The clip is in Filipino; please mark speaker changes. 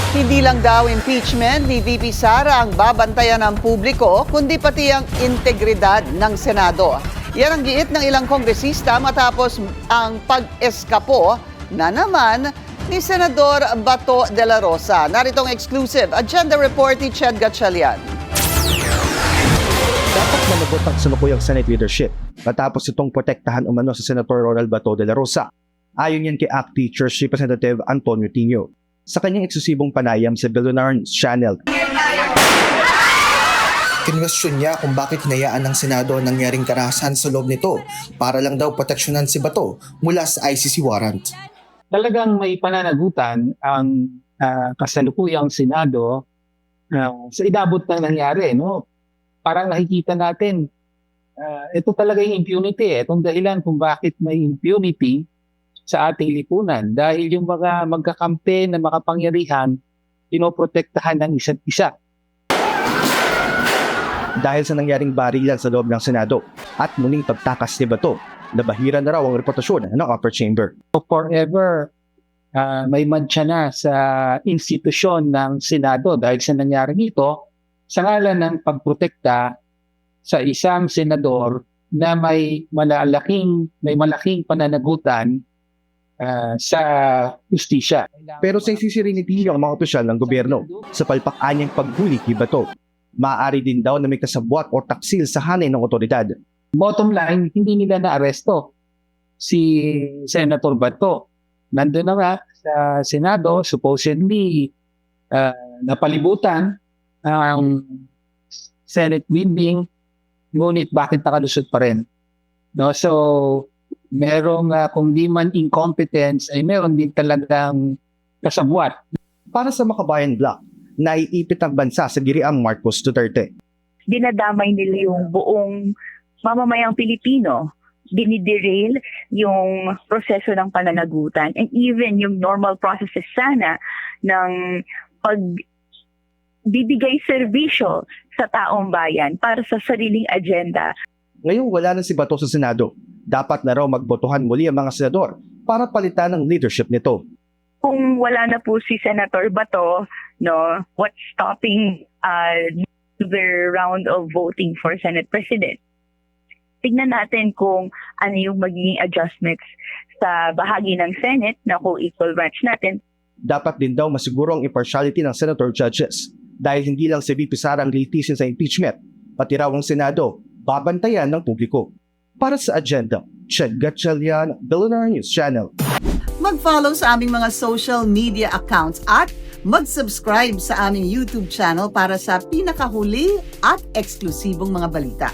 Speaker 1: Hindi lang daw impeachment ni VP Sara ang babantayan ng publiko, kundi pati ang integridad ng Senado. Yan ang giit ng ilang kongresista matapos ang pag-eskapo na naman ni Senador Bato de la Rosa. Naritong exclusive agenda report ni Ched Gatchalian.
Speaker 2: Dapat managot ang salukuyang Senate leadership matapos itong protektahan umano sa Senator Ronald Bato de la Rosa. Ayon yan kay ACT Teachers Representative Antonio Tino sa kanyang eksklusibong panayam sa Billionaire News Channel.
Speaker 3: Kinwestiyon niya kung bakit hinayaan ng Senado ang nangyaring karahasan sa loob nito para lang daw proteksyonan si Bato mula sa ICC warrant.
Speaker 4: Talagang may pananagutan ang kasalukuyang Senado sa idabot ng nangyari. No? Parang nakikita natin, ito talaga yung impunity. Itong dahilan kung bakit may impunity sa ating lipunan. Dahil yung mga magkakampi na makapangyarihan, pinoprotektahan ng isa't isa.
Speaker 2: Dahil sa nangyaring barilan sa loob ng Senado at muling pagtakas ni Bato, nabahira na raw ang reputasyon ng upper chamber.
Speaker 4: So forever, may mancha na sa institusyon ng Senado dahil sa nangyari ito sa ngalan ng pagprotekta sa isang senador na may malaking pananagutan sa justisya.
Speaker 2: Pero sa isisirin ni Tino ang mga opisyal ng gobyerno sa palpak-anyang paghuli kay Bato. Maaari din daw na may kasabwat o taksil sa hanay ng otoridad.
Speaker 4: Bottom line, hindi nila na-aresto si Senator Bato. Nandun na nga sa Senado, supposedly napalibutan ang Senate building, ngunit bakit nakalusot pa rin? No? So, merong kung di man incompetence, ay meron din talagang kasabwat.
Speaker 2: Para sa Makabayan Bloc, naiipit ang bansa sa giriang Marcos Duterte.
Speaker 5: Dinadamay nila yung buong mamamayang Pilipino. Diniderail yung proseso ng pananagutan and even yung normal processes sana ng pagbibigay serbisyo sa taong bayan para sa sariling agenda.
Speaker 2: Ngayong wala na si Bato sa Senado, dapat na raw magbotohan muli ang mga senador para palitan ang leadership nito.
Speaker 5: Kung wala na po si Senator Bato, no, what's stopping their round of voting for Senate President? Tignan natin kung ano yung magiging adjustments sa bahagi ng Senate na kung equal branch natin.
Speaker 2: Dapat din daw masiguro ang impartiality ng senator judges dahil hindi lang si VP Sara ang litisin sa impeachment, pati raw ang Senado babantayan ng publiko. Para sa agenda, Ched Gatchalian, Billionaire News Channel.
Speaker 1: Mag-follow sa aming mga social media accounts at mag-subscribe sa aming YouTube channel para sa pinakahuli at eksklusibong mga balita.